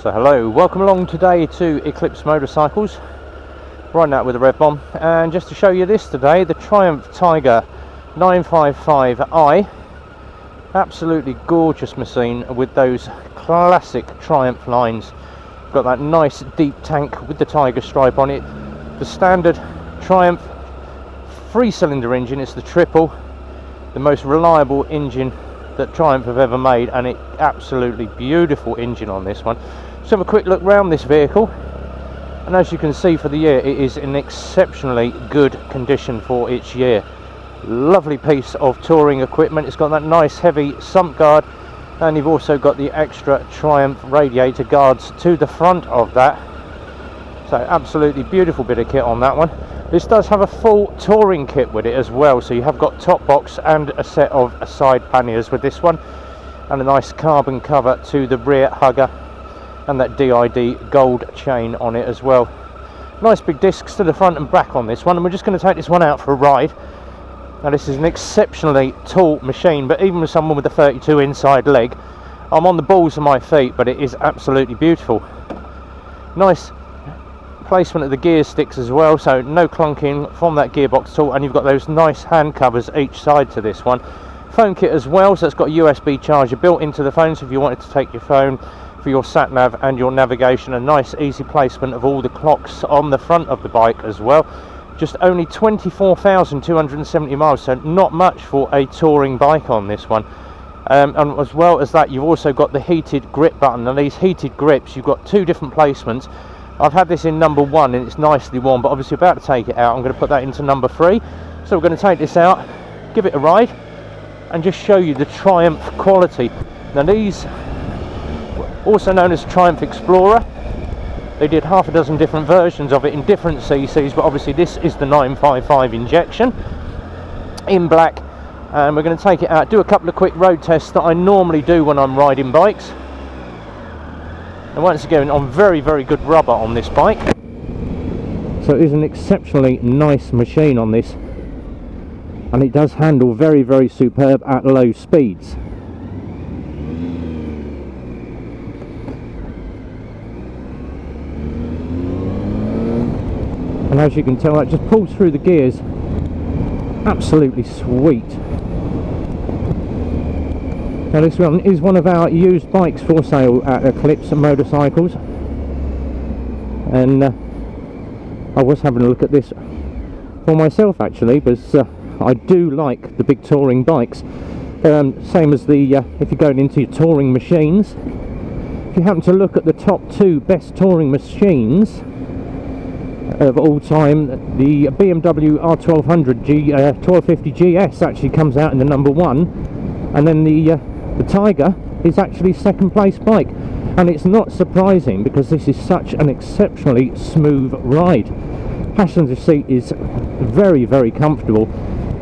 So hello, welcome along today to Eclipse motorcycles, riding out with a Rev Bomb, and just to show you this today, the Triumph Tiger 955i, absolutely gorgeous machine with those classic Triumph lines. Got that nice deep tank with the Tiger stripe on it, the standard Triumph 3-cylinder engine. It's the triple, the most reliable engine that Triumph have ever made, and it absolutely beautiful engine on this one. Let's have a quick look around this vehicle, and as you can see, for the year it is in exceptionally good condition for its year. Lovely piece of touring equipment. It's got that nice heavy sump guard, and you've also got the extra Triumph radiator guards to the front of that. So absolutely beautiful bit of kit on that one. This does have a full touring kit with it as well, so you have got top box and a set of side panniers with this one, and a nice carbon cover to the rear hugger, and that DID gold chain on it as well. Nice big discs to the front and back on this one, and we're just going to take this one out for a ride. Now this is an exceptionally tall machine, but even with someone with a 32 inside leg, I'm on the balls of my feet, but it is absolutely beautiful. Nice placement of the gear sticks as well, so no clunking from that gearbox at all, and you've got those nice hand covers each side to this one. Phone kit as well, so it's got a USB charger built into the phone, so if you wanted to take your phone for your sat nav and your navigation. A nice easy placement of all the clocks on the front of the bike as well. Just only 24,270 miles, so not much for a touring bike on this one. And as well as that, you've also got the heated grip button, and these heated grips, you've got two different placements. I've had this in number 1 and it's nicely warm, but obviously about to take it out. I'm going to put that into number 3. So we're going to take this out, give it a ride, and just show you the Triumph quality. Now these, also known as Triumph Explorer, they did half a dozen different versions of it in different CCs, but obviously this is the 955 injection in black. And we're going to take it out, do a couple of quick road tests that I normally do when I'm riding bikes. And once again, on very good rubber on this bike. So it is an exceptionally nice machine on this, and it does handle very superb at low speeds. And as you can tell, that just pulls through the gears. Absolutely sweet. Now this one is one of our used bikes for sale at Eclipse motorcycles, and I was having a look at this for myself actually, because I do like the big touring bikes. Same as the if you're going into your touring machines, if you happen to look at the top 2 best touring machines of all time, the BMW R1200 1250 GS actually comes out in the number 1, and then the Tiger is actually second place bike. And it's not surprising, because this is such an exceptionally smooth ride. Passenger seat is very comfortable,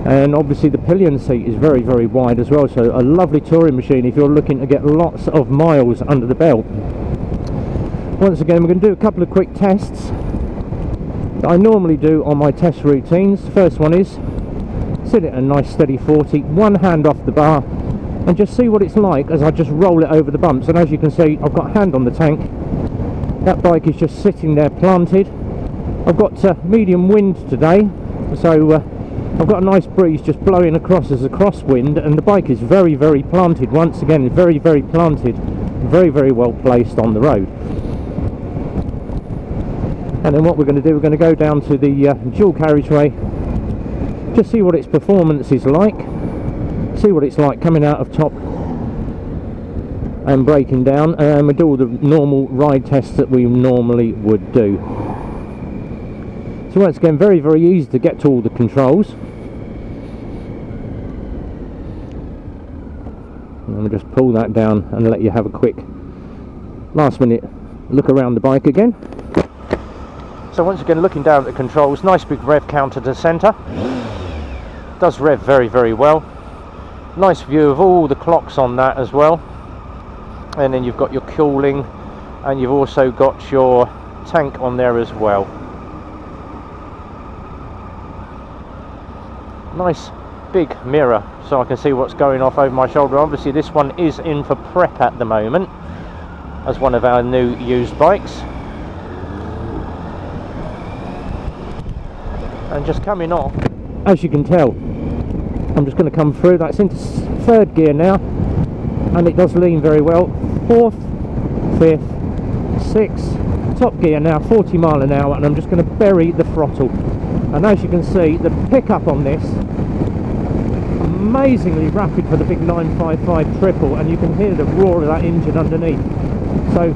and obviously the pillion seat is very wide as well, so a lovely touring machine if you're looking to get lots of miles under the belt. Once again, we're going to do a couple of quick tests that I normally do on my test routines. The first one is sit at a nice steady 40, one hand off the bar, and just see what it's like as I just roll it over the bumps. And as you can see, I've got a hand on the tank. That bike is just sitting there planted. I've got medium wind today, so I've got a nice breeze just blowing across as a crosswind, and the bike is very planted. Once again, very planted, very well placed on the road. And then what we're going to do, we're going to go down to the dual carriageway, just see what its performance is like, see what it's like coming out of top and braking down, and we'll do all the normal ride tests that we normally would do. So once again, very easy to get to all the controls. And we'll just pull that down and let you have a quick last minute look around the bike again. So once again, looking down at the controls, nice big rev counter to centre. Does rev very well. Nice view of all the clocks on that as well. And then you've got your cooling, and you've also got your tank on there as well. Nice big mirror, so I can see what's going off over my shoulder. Obviously this one is in for prep at the moment. as one of our new used bikes. And just coming off, as you can tell, I'm just going to come through. That's into third gear now, and it does lean very well. Fourth, fifth, sixth, top gear now, 40 mile an hour, and I'm just going to bury the throttle. And as you can see, the pickup on this, amazingly rapid for the big 955 triple, and you can hear the roar of that engine underneath. So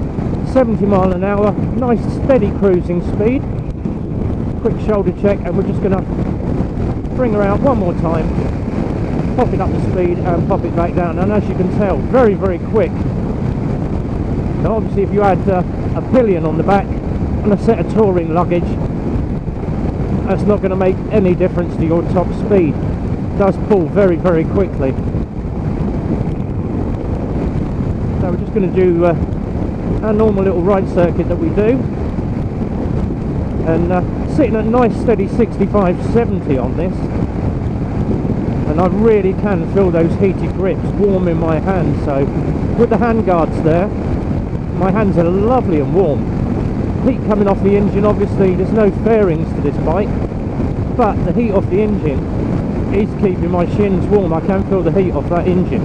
70 mile an hour, nice steady cruising speed. Quick shoulder check, and we're just going to bring her out one more time, pop it up the speed and pop it back down. And as you can tell, very, very quick. Now obviously if you had a pillion on the back and a set of touring luggage, that's not going to make any difference to your top speed. It does pull very, very quickly. So we're just going to do our normal little ride circuit that we do, and sitting at nice steady 65-70 on this, and I really can feel those heated grips warm in my hands. So with the hand guards there, my hands are lovely and warm. Heat coming off the engine, obviously there's no fairings to this bike, but the heat off the engine is keeping my shins warm. I can feel the heat off that engine.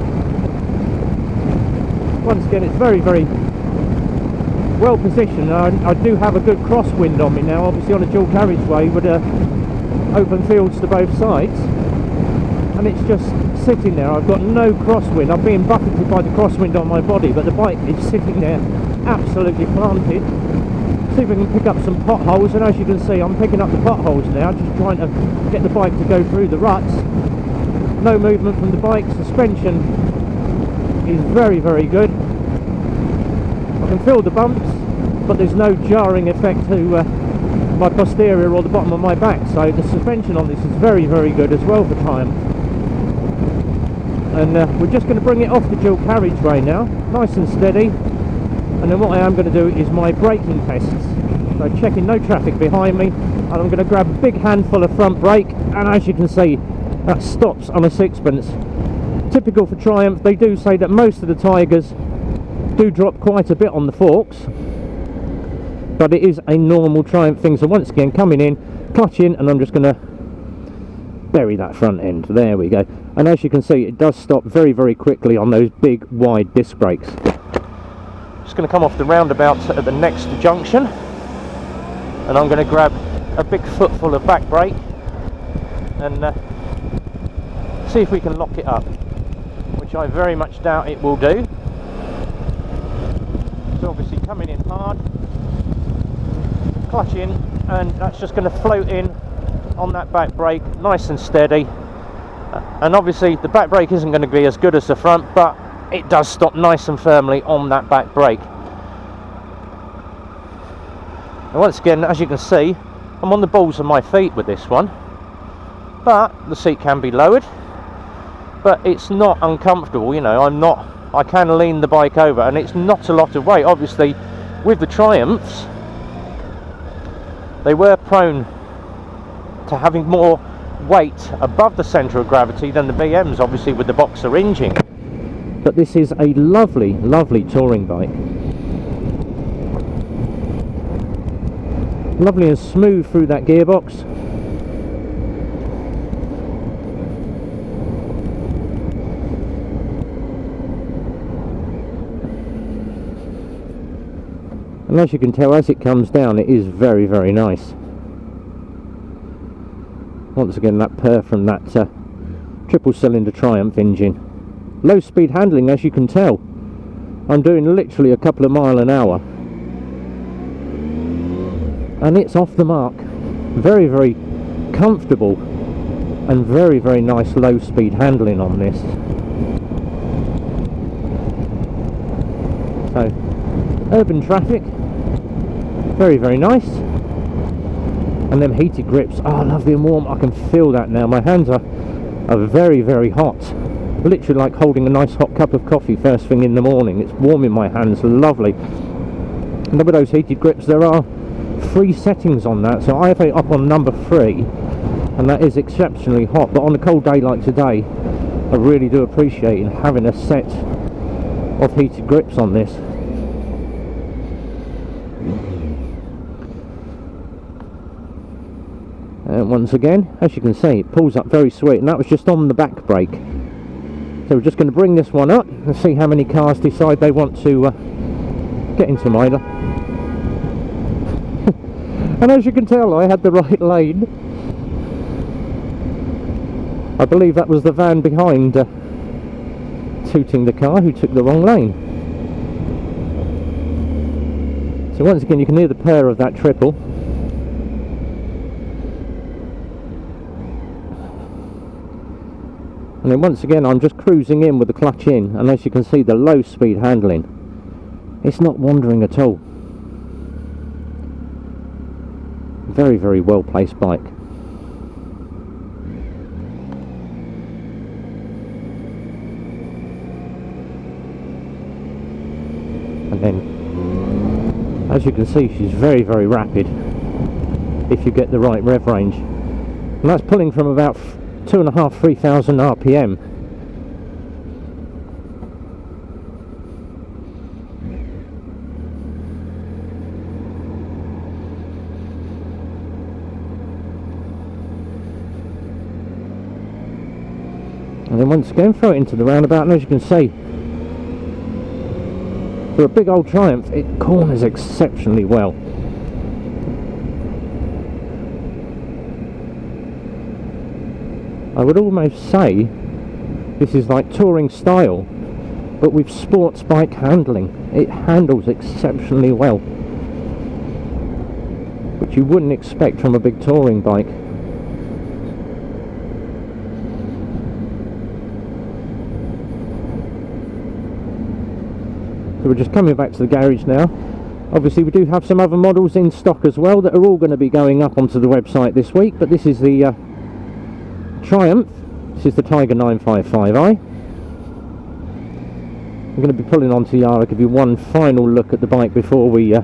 Once again, it's very, very well positioned. I do have a good crosswind on me now, obviously on a dual carriageway with open fields to both sides, and it's just sitting there. I've got no crosswind. I'm being buffeted by the crosswind on my body, but the bike is sitting there absolutely planted. See if we can pick up some potholes, and as you can see, I'm picking up the potholes now, just trying to get the bike to go through the ruts. No movement from the bike. Suspension is very, very good. I can feel the bumps, but there's no jarring effect to my posterior or the bottom of my back. So the suspension on this is very, very good as well for Triumph. And we're just going to bring it off the dual carriageway now, nice and steady. And then what I am going to do is my braking tests. So checking no traffic behind me, and I'm going to grab a big handful of front brake, and as you can see, that stops on a sixpence. Typical for Triumph. They do say that most of the Tigers do drop quite a bit on the forks, but it is a normal Triumph thing. So once again, coming in, clutch in, and I'm just going to bury that front end. There we go. And as you can see, it does stop very, very quickly on those big wide disc brakes. Just going to come off the roundabout at the next junction, and I'm going to grab a big footful of back brake and see if we can lock it up, which I very much doubt it will do. So obviously coming in hard, clutch in, and that's just going to float in on that back brake nice and steady. And obviously the back brake isn't going to be as good as the front, but it does stop nice and firmly on that back brake. And once again, as you can see, I'm on the balls of my feet with this one, but the seat can be lowered, but it's not uncomfortable. You know, I can lean the bike over, and it's not a lot of weight. Obviously with the Triumphs, they were prone to having more weight above the centre of gravity than the BMs, obviously with the Boxer engine. But this is a lovely, lovely touring bike. Lovely and smooth through that gearbox. And as you can tell, as it comes down, it is very, very nice. Once again, that purr from that triple cylinder Triumph engine. Low speed handling, as you can tell. I'm doing literally a couple of miles an hour, and it's off the mark. Very, very comfortable and very, very nice low speed handling on this. So urban traffic, very, very nice. And them heated grips, oh, lovely and warm. I can feel that now. My hands are very, very hot. Literally like holding a nice hot cup of coffee first thing in the morning. It's warm in my hands, lovely. And with those heated grips, there are 3 settings on that. So I have it up on number 3, and that is exceptionally hot. But on a cold day like today, I really do appreciate having a set of heated grips on this. And once again, as you can see, it pulls up very sweet, and that was just on the back brake. So we're just going to bring this one up and see how many cars decide they want to get into Mila. And as you can tell, I had the right lane. I believe that was the van behind tooting the car who took the wrong lane. So once again, you can hear the purr of that triple. And then once again, I'm just cruising in with the clutch in, and as you can see, the low speed handling, it's not wandering at all. Very, very well placed bike. And then, as you can see, she's very, very rapid if you get the right rev range. And that's pulling from about 2,500–3,000 RPM. And then once again, throw it into the roundabout, and as you can see, for a big old Triumph, it corners exceptionally well. I would almost say this is like touring style, but with sports bike handling. It handles exceptionally well, which you wouldn't expect from a big touring bike. So we're just coming back to the garage now. Obviously we do have some other models in stock as well that are all going to be going up onto the website this week, but this is the Triumph. This is the Tiger 955i. I'm going to be pulling onto the yard. I'll give you one final look at the bike before we end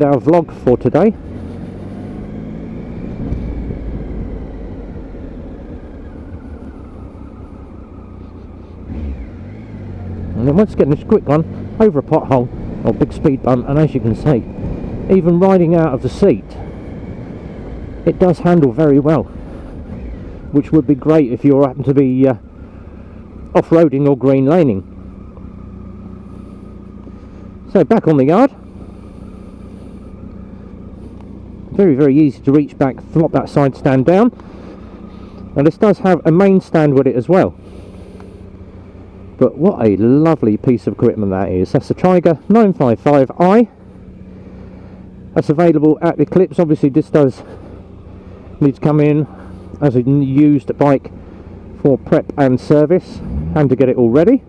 our vlog for today. And then once again, this quick one over a pothole or big speed bump, and as you can see, even riding out of the seat, it does handle very well, which would be great if you happen to be off-roading or green laning. So back on the yard, very, very easy to reach back, flop that side stand down, and this does have a main stand with it as well. But what a lovely piece of equipment that is. That's the Tiger 955i. That's available at Eclipse. Obviously this does need to come in as a used bike for prep and service, and to get it all ready.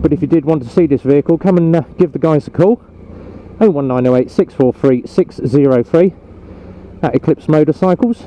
But if you did want to see this vehicle, come and give the guys a call. 01908 643 603 at Eclipse Motorcycles.